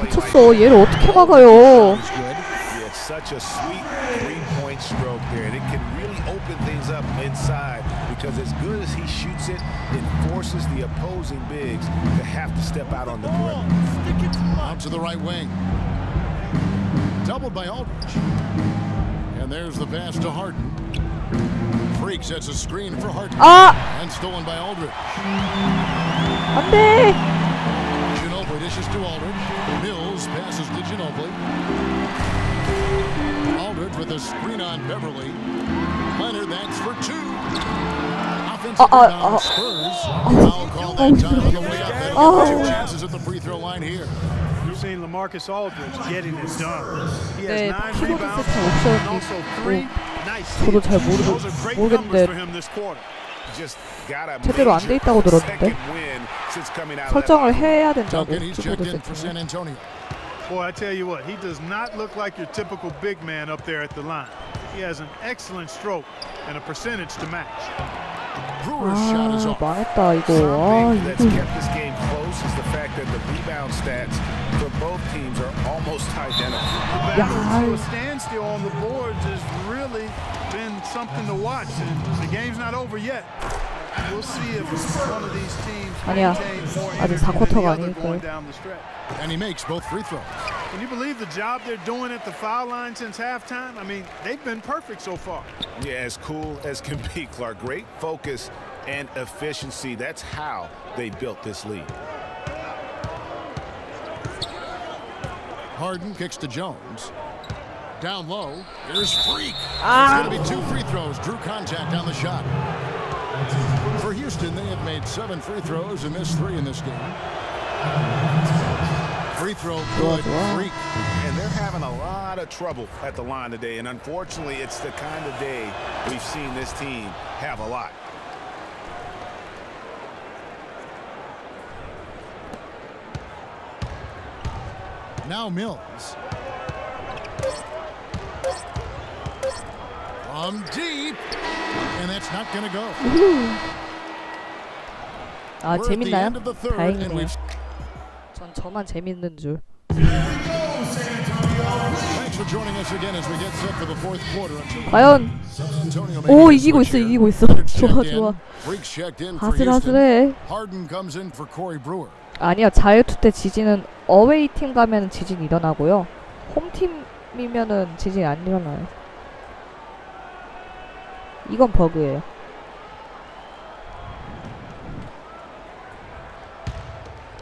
미쳤어. 얘를 어떻게 막아요? Such a sweet three-point stroke there, and it can really open things up inside because as good as he shoots it, it forces the opposing bigs to have to step out on the perimeter. Out to the right wing. Doubled by Aldridge. And there's the pass to Harden. Freak sets a screen for Harden. And stolen by Aldridge. 안돼. Ginobili dishes to Aldridge. Mills passes to Ginobili. Aldridge with a screen on Beverly. Leonard, that's for two. Offensive rebound Spurs. I'll call that time on the way up. Two chances at the free throw line here. You've seen LaMarcus Aldridge getting it done. He 네, has 9 피로도 rebounds 세트 and also 옵션이 3 있고 nice 저도 steals. 잘 Those are great numbers for 모르겠는데 him this quarter. 제대로 안 돼 있다고 들었는데 설정을 해야 된다고 Duncan, he's checked 키보드 in for San 세팅에. Antonio. Boy, I tell you what, he does not look like your typical big man up there at the line. He has an excellent stroke and a percentage to match. Brewer's shot is off. 망했다 이거. Something that's kept this game close is the fact that the rebound stats for both teams are almost identical. 야, To a standstill on the boards has really been something to watch, and the game's not over yet. We'll see if one of these teams 아니야. maintains more 아직 energy than the 4쿼터가 other going 아닐걸. down the stretch. And he makes both free throws. Can you believe the job they're doing at the foul line since halftime? I mean, they've been perfect so far. Yeah, as cool as can be, Clark. Great focus and efficiency. That's how they built this lead. Harden kicks to Jones. Down low, here's Freak. It's going to be 2 free throws. Drew contact on the shot. For Houston, they have made 7 free throws and missed 3 in this game. Free throw good, Freak. And they're having a lot of trouble at the line today, and unfortunately, it's the kind of day we've seen this team have a lot. Now Mills. From deep. And that's not going to go. 아, We're at the 재밌나요? end of the third, and 다행이네요. we've 전 저만 재밌는 줄. Thanks for joining us again as we get set for the fourth quarter. 과연 오 이기고 있어 이기고 있어. 좋아 좋아. 아슬아슬해. Harden comes in for Corey Brewer. 아니요, 자유투 때 지진은 어웨이 팀 가면 지진이 일어나고요. 홈팀이면은 지진이 안 일어나요. 이건 버그예요.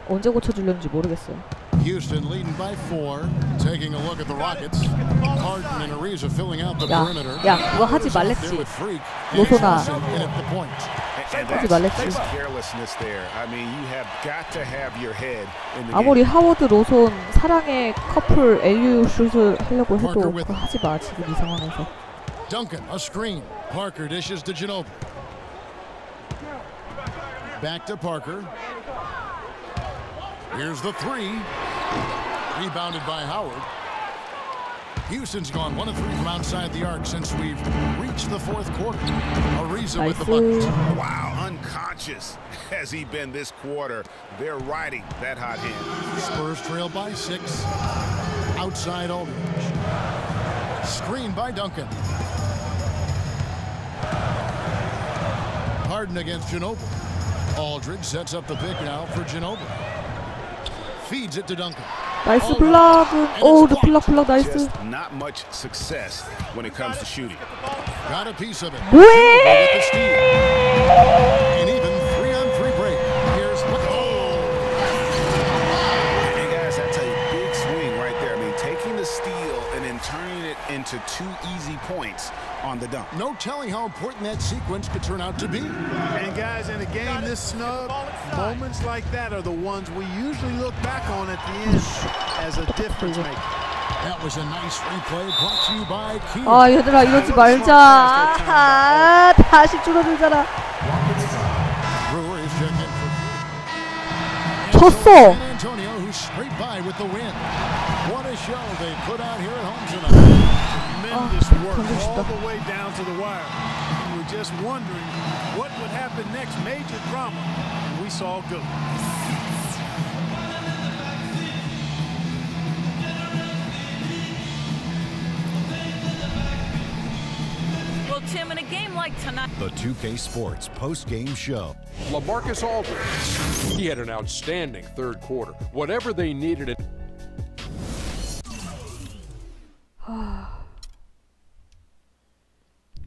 언제 고쳐주려는지 모르겠어요. Houston leading by 4. Taking a look at the Rockets. Harden and Ariza filling out the perimeter. 야, 그거 하지 말랬지. 로소나. 하지 말랬지. 아무리 하워드 로손 사랑의 커플 LU 슛을 하려고 해도 그거 하지 마, 지금 이 상황에서. Duncan, a screen. Parker dishes to Ginobili. Back to Parker. Here's the 3. Rebounded by Howard. Houston's gone 1 of 3 from outside the arc since we've reached the fourth quarter. Ariza with the bucket. Wow, unconscious has he been this quarter. They're riding that hot hand. Spurs trail by 6. Outside Aldridge. Screen by Duncan. Harden against Ginobili. Aldridge sets up the pick now for Ginobili. Feeds it to Duncan. 나이스 블락은 오, 블락 나이스. Just not much success when it comes to shooting. Got a piece of it. 뭐해? And even 3-on-3 break. Here's And guys, that's a big swing right there. I mean, taking the steal and then turning it into 2 easy points on the dunk. no telling how important that sequence could turn out to be. And guys, in a game this snug, moments like that are the ones we usually look back on at the end as a difference maker. That was a nice replay brought to you by Key. 아, 얘들아 이러지 말자. 아, 다시 줄어들잖아. Brewer is checked in for 졌어. San Antonio, who's straight by with the win. What a show they put out here at home tonight. Tremendous work all the way down to the wire. We were just wondering what would happen next. Major drama, and we saw good. him in a game like tonight. The 2K Sports post-game show. LaMarcus Aldridge, he had an outstanding third quarter. Whatever they needed it.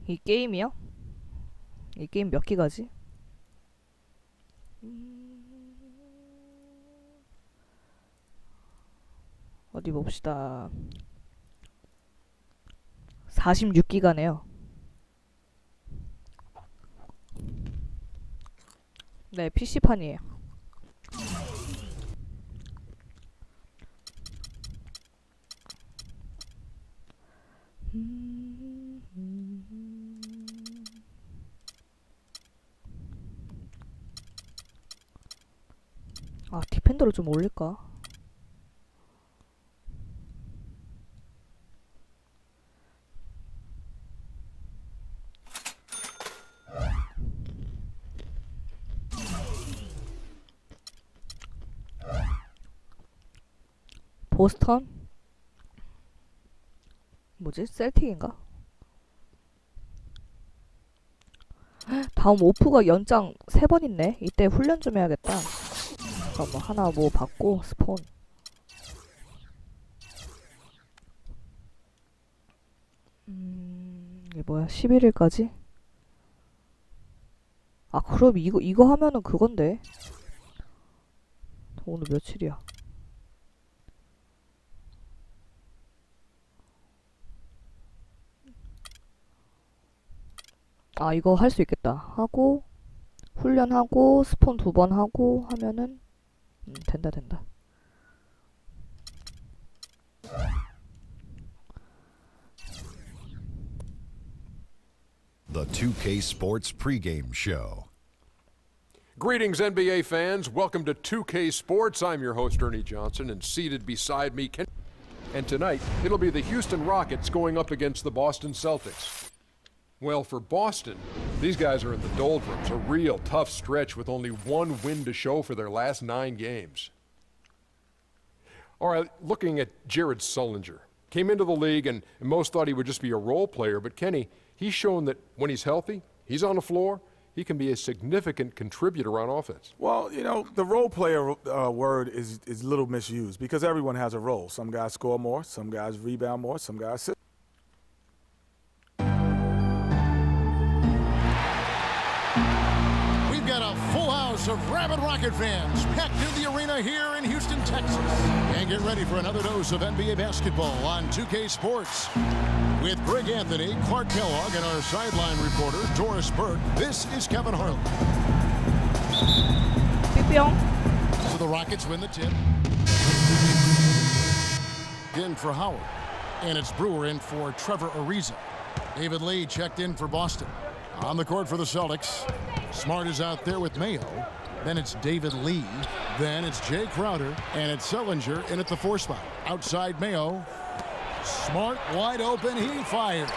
이 게임이요? 이 게임 몇 기가지? 어디 봅시다. 46기가네요. 네, PC판이에요. 아, 디펜더를 좀 올릴까? 보스턴? 뭐지? 셀틱인가? 다음 오프가 연장 3번 있네. 이때 훈련 좀 해야겠다. 잠깐만, 하나 뭐 받고 스폰. 이게 뭐야? 11일까지? 아, 그럼 이거 하면은 그건데. 오늘 며칠이야? 아, 이거 할 수 있겠다. 하고 훈련하고 스폰 2번 하고 하면은 된다. The 2K Sports pregame show. Greetings, NBA fans. Welcome to 2K Sports. I'm your host, Ernie Johnson, and seated beside me, and tonight, it'll be the Houston Rockets going up against the Boston Celtics. Well, for Boston, these guys are in the doldrums, a real tough stretch with only one win to show for their last 9 games. All right, looking at Jared Sullinger. Came into the league, and most thought he would just be a role player, but Kenny, he's shown that when he's healthy, he's on the floor, he can be a significant contributor on offense. Well, you know, the role player word is a little misused because everyone has a role. Some guys score more, some guys rebound more, some guys sit. We've got a full house of rabid Rocket fans packed in the arena here in Houston, Texas. And get ready for another dose of NBA basketball on 2K Sports. With Greg Anthony, Clark Kellogg, and our sideline reporter, Doris Burke, this is Kevin Harlan. So the Rockets win the tip. In for Howard. And it's Brewer in for Trevor Ariza. David Lee checked in for Boston. On the court for the Celtics. Smart is out there with Mayo. Then it's David Lee. Then it's Jay Crowder. And it's Sullinger in at the 4 spot. Outside Mayo. Smart, wide open, he fires.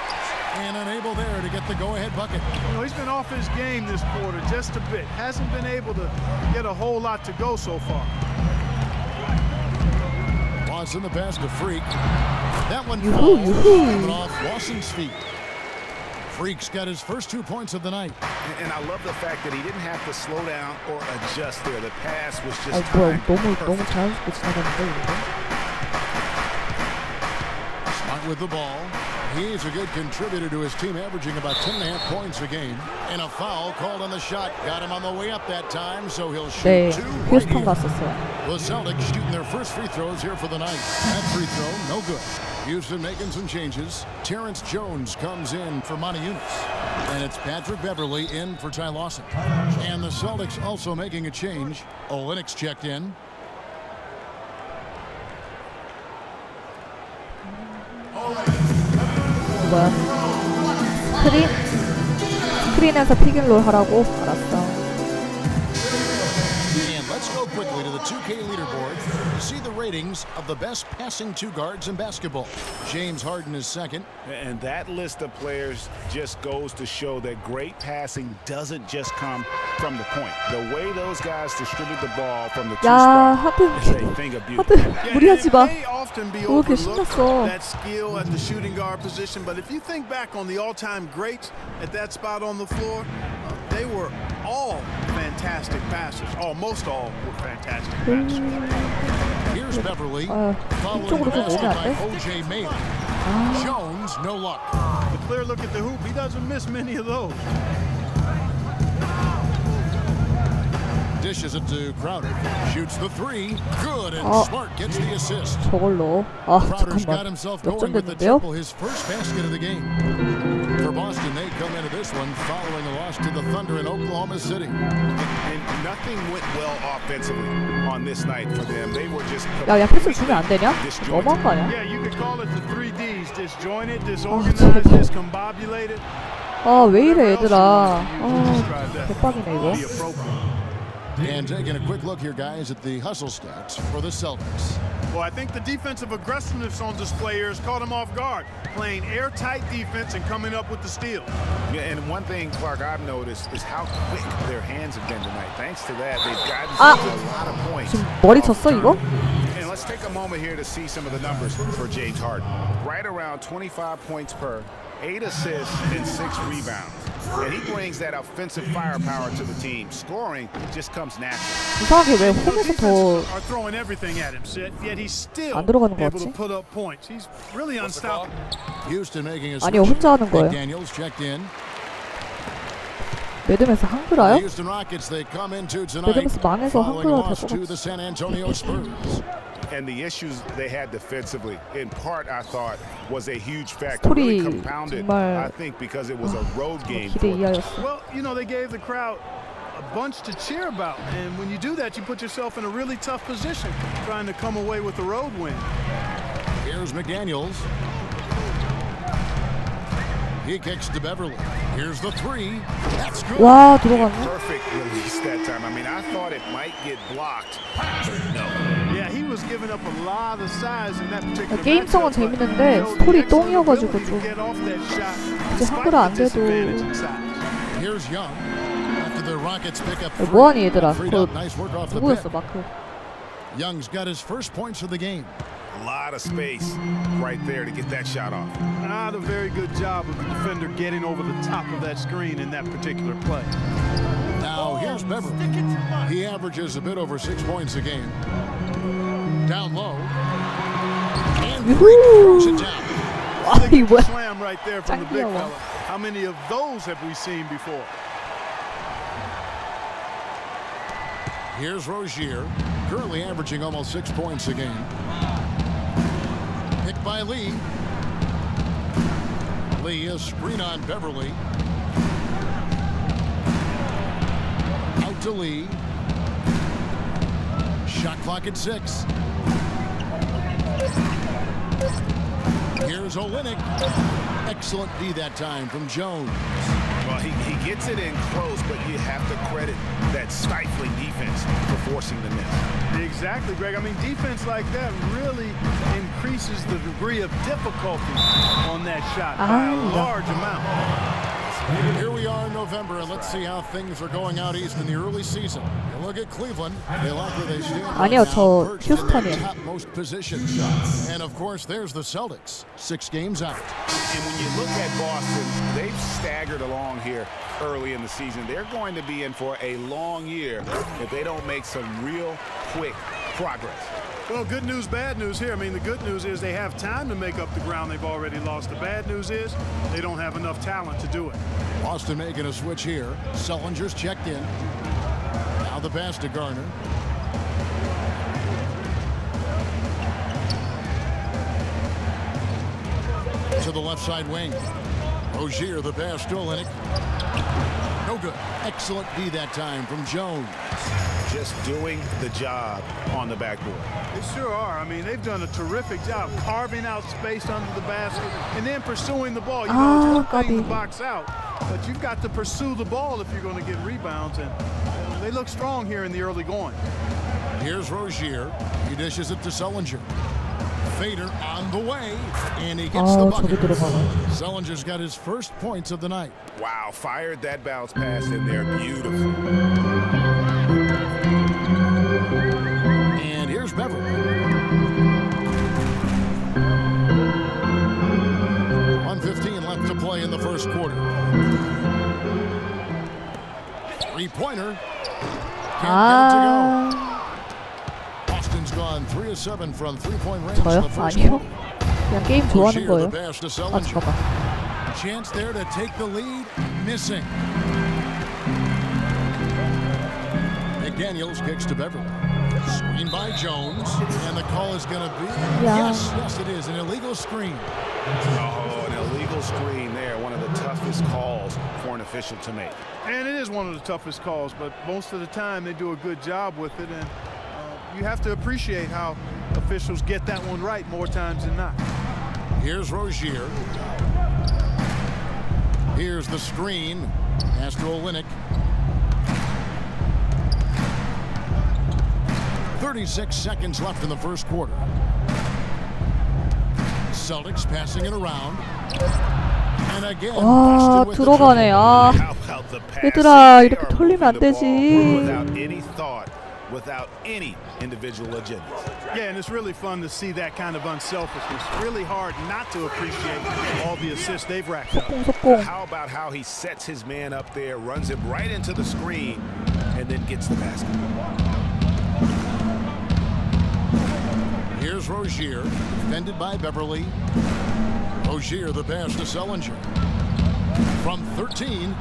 And unable there to get the go-ahead bucket. You know, he's been off his game this quarter just a bit. Hasn't been able to get a whole lot to go so far. Lawson the pass to Freak. That one falls off Lawson's feet. Freak's got his first 2 points of the night. And I love the fact that he didn't have to slow down or adjust there. The pass was just 뭐야, 너무 자연스럽게 지나가는데. With the ball. He's a good contributor to his team, averaging about 10.5 points a game. And a foul called on the shot. Got him on the way up that time, so he'll shoot 2 right 휴스턴 갔었어요. The Celtics shooting their first free throws here for the night. That free throw, no good. Houston making some changes. Terrence Jones comes in for Monty Eunice. And it's Patrick Beverly in for Ty Lawson. And the Celtics also making a change. Olynyk checked in. 뭐야? 스크린에서 픽앤롤 하라고? 알았어. And let's go quickly to the 2K leaderboard to see the ratings of the best passing 2 guards in basketball. James Harden is second. And that list of players just goes to show that great passing doesn't just come from the point. The way those guys distribute the ball from the 2 야, spot 하드 is a thing of beauty. 무리하지 마. They often be 왜 이렇게 overlooked, 신났어? that skill at the shooting guard position. But if you think back on the all-time greats at that spot on the floor, they were all fantastic passers. Almost all were fantastic passers. Here's Beverly. Following 이쪽으로 the 좀 오면 basket 안 by 돼? O.J. Mayer. Jones, no luck. The clear look at the hoop, he doesn't miss many of those. Dishes it to Crowder. Shoots the three. Good, and Smart gets the assist. 저걸 넣어. 아 Crowder's got 잠깐만. himself going with the 역전됐는데요? triple, his first basket of the game. For Boston, they come into this one following a loss to the Thunder in Oklahoma City. And nothing went well offensively on this night for them. They were just 야 패스 주면 안 되냐? 너무한 거 아니야? Yeah, you could call it the 3Ds: disjointed, disorganized, discombobulated. 아 왜 이래 얘들아. 아 대박이네 이거. And taking a quick look here, guys, at the hustle stats for the Celtics. Well, I think the defensive aggressiveness on display here has caught them off guard, playing airtight defense and coming up with the steal. Yeah, and one thing, Clark, I've noticed is how quick their hands have been tonight. Thanks to that, they've gotten a lot of points. 지금 머리 쳤어 이거? And let's take a moment here to see some of the numbers for James Harden. Right around 25 points per, 8 assists, and 6 rebounds. And he brings that offensive firepower to the team. Scoring just comes natural. 이상하게 왜 홈에서 더 Are throwing everything at him, Sid, yet he's still 안 들어가는 거 able to 같지? put up points. He's really unstoppable. Houston making a 아니요 switch. 혼자 하는 거예요. McDaniels checked in. 매드메스 The 한글화요? Houston Rockets, they come into tonight 매드메스 망해서 following a 한글화 loss 될것 to 같아. the San Antonio Spurs. And the issues they had defensively, in part, I thought, was a huge factor. 스토리 Really compounded, 정말 I think, because it was a road game. 기대 for them. 이하였어. Well, you know, they gave the crowd a bunch to cheer about. And when you do that, you put yourself in a really tough position trying to come away with the road win. Here's McDaniels. He kicks to Beverly. Here's the three. That's good. 와 들어갔네. Perfect release that time. I mean, I thought it might get blocked, but no. Yeah, he was giving up a lot of size in that particular 게임성은 재밌는데 스토리 똥이어가지고 좀 이제 한글화 안 돼도 Here's Young. After the Rockets pick up 뭐하니 얘들아. freed 그 up. Nice work off the 누구였어 pick. 마크. Young's got his first points of the game. A lot of space right there to get that shot off. Not a very good job of the defender getting over the top of that screen in that particular play. Now here's Beverly. He averages a bit over 6 points a game. Down low. And throws it down. 아이 뭐야. Slam right there from the big 짱 귀여워. fella. How many of those have we seen before? Here's Rozier, currently averaging almost 6 points a game. Picked by Lee. Lee, a screen on Beverly. Out to Lee. Shot clock at 6. Here's Olynyk. Excellent D that time from Jones. Well, he gets it in close, but you have to credit that stifling defense for forcing the miss. Exactly, Greg. I mean, defense like that really increases the degree of difficulty on that shot by a large amount. Here we are in November, and let's see how things are going out east in the early season. You look at Cleveland; they like where they stand right 아니요, now, 저 perched in their 휴스턴이에요. topmost position. And of course, there's the Celtics, 6 games out. And when you look at Boston, they've staggered along here early in the season. They're going to be in for a long year if they don't make some real quick progress. Well, good news, bad news here. I mean, the good news is they have time to make up the ground they've already lost. The bad news is they don't have enough talent to do it. Boston making a switch here. Sellinger's checked in. Now the pass to Garner. To the left side wing. Rozier, the pass to Olynyk. No good. Excellent D that time from Jones. Just doing the job on the backboard. They sure are. I mean, they've done a terrific job carving out space under the basket and then pursuing the ball. You know, it's one thing to box out, but you've got to pursue the ball if you're going to get rebounds, and they look strong here in the early going. Here's Rozier. He dishes it to Sellinger. Fader on the way, and he gets the bucket. Sellinger's got his first points of the night. Wow, fired that bounce pass in there. Beautiful. And here's Beverly. three-pointer. Boston's gone 3 of 7 from three-point range in 저요? the first 아니요. quarter. 그냥 게임 좋아하는 Rozier, 거예요. the pass to 아 Sullinger. 잠깐만. Chance there to take the lead, missing. McDaniels kicks to Beverly. Screen by Jones, and the call is going to be yes, it is an illegal screen. Oh, an illegal screen there. One of the toughest calls for an official to make. And it is one of the toughest calls, but most of the time they do a good job with it, and you have to appreciate how officials get that one right more times than not. Here's Rozier. Here's the screen. Pass to Olynyk. 36 seconds left in the first quarter. Celtics passing it around. And again, 와 들어가네. 아 얘들아 이렇게 털리면 안 되지. Without any thought, without any individual agenda. Yeah, and it's really fun to see that kind of unselfishness. Really hard not to appreciate all the assists they've racked up. 속공. How about how he sets his man up there, runs him right into the screen, and then gets the basket. Here's Rozier, defended by Beverly. Rozier, the pass to Sullinger. From 13,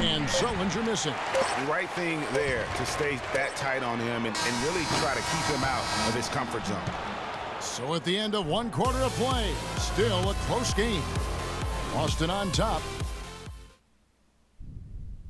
and Sullinger missing. The right thing there to stay that tight on him and really try to keep him out of his comfort zone. So at the end of one quarter of play, still a close game. Boston on top.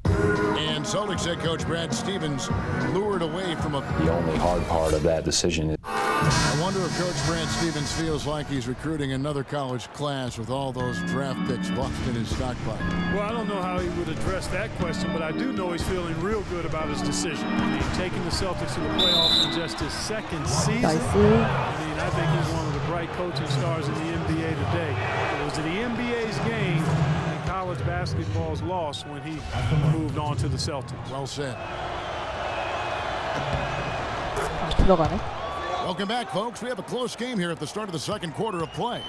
And Celtics head coach Brad Stevens lured away from a... The only hard part of that decision is... I wonder if Coach Brad Stevens feels like he's recruiting another college class with all those draft picks locked in his stockpile. Well, I don't know how he would address that question, but I do know he's feeling real good about his decision. I mean, taking the Celtics to the playoffs in just his second season. 나이스. I mean, I think he's one of the bright coaching stars in the NBA today. It was the NBA's game and college basketball's loss when he moved on to the Celtics. Well said. 들어가네. Welcome back, folks. We have a close game here at the start of the second quarter of play.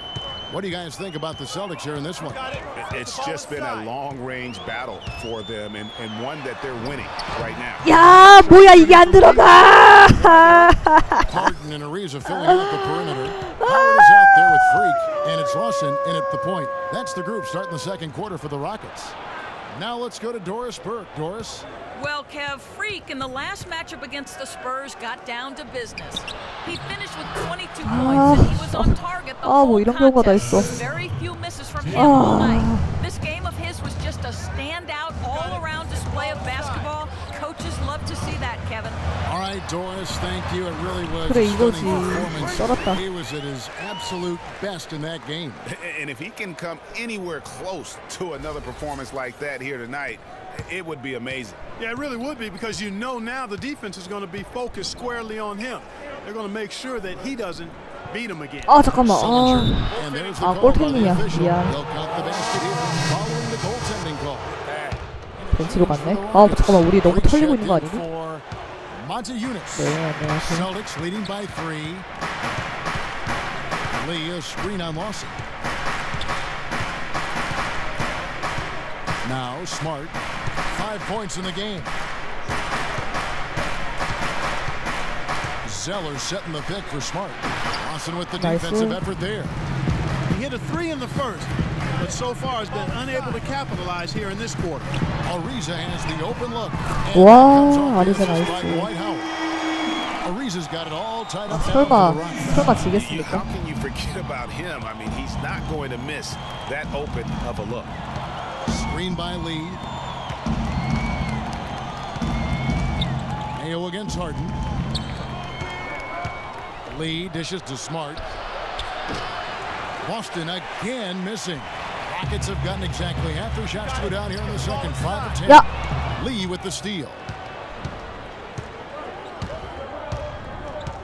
What do you guys think about the Celtics here in this one? It's just been a long-range battle for them and one that they're winning right now. 야 뭐야 이게 안 들어가. Harden and Ariza filling out the perimeter. Howard is out there with Freak, and it's Lawson in at the point. That's the group starting the second quarter for the Rockets. Now let's go to Doris Burke. Doris? Well, Kev, Freak in the last matchup against the Spurs got down to business. He finished with 22 points and he was on target the whole 뭐 이런 경우가 다 있어. contest. Very few misses from him all night. This game of his was just a standout all-around display of basketball. Coaches love to see that, Kevin. All right, Doris, thank you. It really was 그래 a 이거지. stunning performance. 쩔었다. He was at his absolute best in that game. And if he can come anywhere close to another performance like that here tonight, it would be amazing. Yeah, it really would be, because you know now the defense is going to be focused squarely on him. They're going to make sure that he doesn't beat him again. 아 잠깐만. And there's the 아 call by the 골탱이야. official. 미안. They'll count the basket here following the goaltending call. 벤치로 갔네. 아 잠깐만 우리 너무 털리고 있는 거 아니니? For Monte Eunice. 네 안녕하세요. Celtics leading by 3. Lee, a screen on Lawson. Now Smart, 5 points in the game. Zeller setting the pick for Smart. Lawson with the defensive effort there. He hit a 3 in the first, but so far has been unable to capitalize here in this quarter. Ariza has the open look. 와 아리사 나이스. Ariza's got it all tied 아 up. 설마 How 지겠습니까? can you forget about him? I mean, he's not going to miss that open of a look. Screen by Lee. Mayo against Harden. Lee dishes to Smart. Boston again missing. Rockets have gotten exactly half their shots to go down here in the second. 5 of 10. 야. Lee with the steal.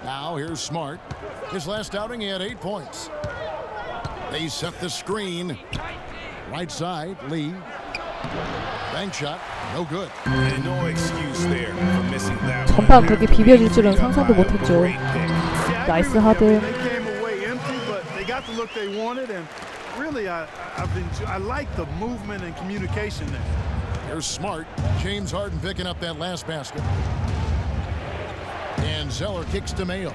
Now here's Smart. His last outing he had 8 points. They set the screen. Right side, Lee. Bank shot, no good. And no excuse there for missing that one. 전판 그렇게 비벼질 줄은 상상도 못했죠. 나이스 하든. They came away empty, but they got the look they wanted, and really I like the movement and communication there. Here's Smart. James Harden picking up that last basket. And Zeller kicks to Mayo.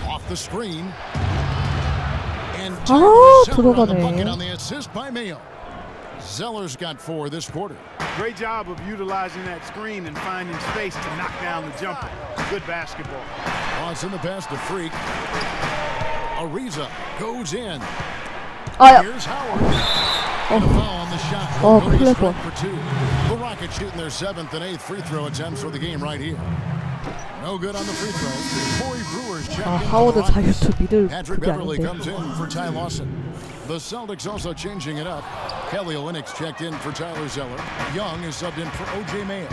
Off the screen. And Zeller on the bucket on the assist by Mayo. Zeller's got 4 this quarter. Great job of utilizing that screen and finding space to knock down the jumper. Good basketball. Loss in the pass to Freak. Ariza goes in. Here's Howard. And a foul on the shot. 큰일 뻔. For 2. The Rockets shooting their 7th and 8th free throw attempts for the game right here. No good on the free throw. Corey Brewer's checked in for the 하워드 자유투 Rockets. 미들 Patrick 그게 Beverly 아닌데. comes in for Ty Lawson. The Celtics also changing it up. Kelly Olynyk checked in for Tyler Zeller. Young is subbed in for O.J. Mayo.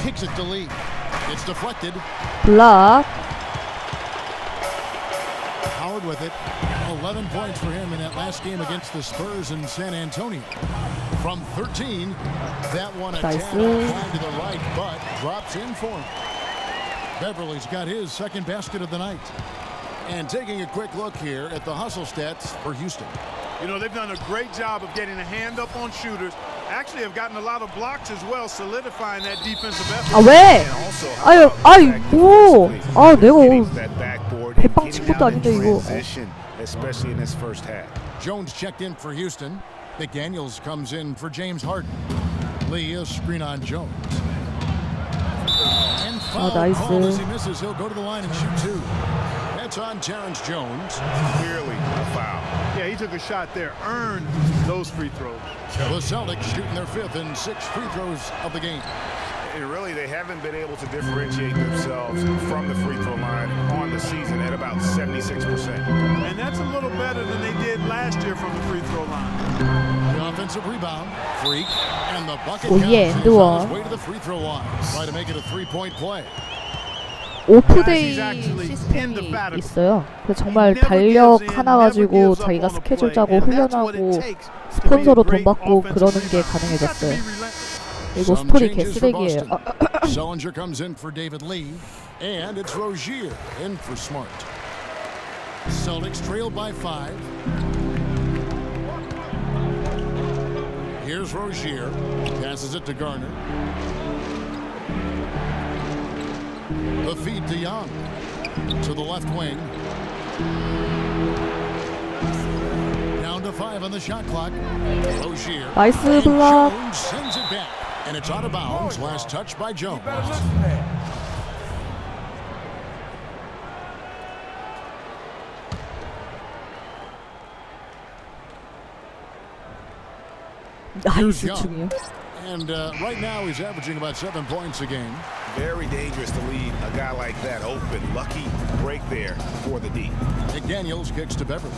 Kicks it to Lee. It's deflected. 블락. Howard with it. 11 points for him in that last game against the Spurs in San Antonio. From 13, that one a tad applied to the right, but drops in for him. Beverly's got his second basket of the night. And taking a quick look here at the hustle stats for Houston. You know, they've done a great job of getting a hand up on shooters. Actually have gotten a lot of blocks as well, solidifying that defensive effort. 아 왜? 뭐? 내가 대빵 친 것도 아닌데 이거. Especially in this first half. Jones checked in for Houston. McDaniels comes in for James Harden. Lee a screen on Jones. And foul called as he misses. He'll go to the line and shoot 2. That's on Terrence Jones. Clearly a foul. Yeah, he took a shot there, earned those free throws. The Celtics shooting their 5th and 6th free throws of the game. And really, they haven't been able to differentiate themselves from the free throw line on the season at about 76%. And that's a little better than they did last year from the free throw line. The offensive rebound, Freak, and the bucket 오, 예, counts. He's on his way to the free throw line. Try to make it a 3-point play. 오프데이 시스템이 있어요. 그래서 정말 달력 하나 가지고 자기가 스케줄 짜고 훈련하고 스폰서로 돈 받고 그러는 게 가능해졌어요. 이거 스토리 개쓰레기예요. Sullinger comes in for David Lee, and it's Rozier in for Smart. Celtics trailed by 5. Here's Rozier, passes it to Garner. The feed to Young, to the left wing. Down to 5 on the shot clock. Rozier. 나이스 블락. Jones sends it back, and it's out of bounds. Last touch by Jones. 나이스 중이요. And right now he's averaging about 7 points a game. Very dangerous to leave a guy like that open. Lucky break there for the D. McDaniels kicks to Beverly.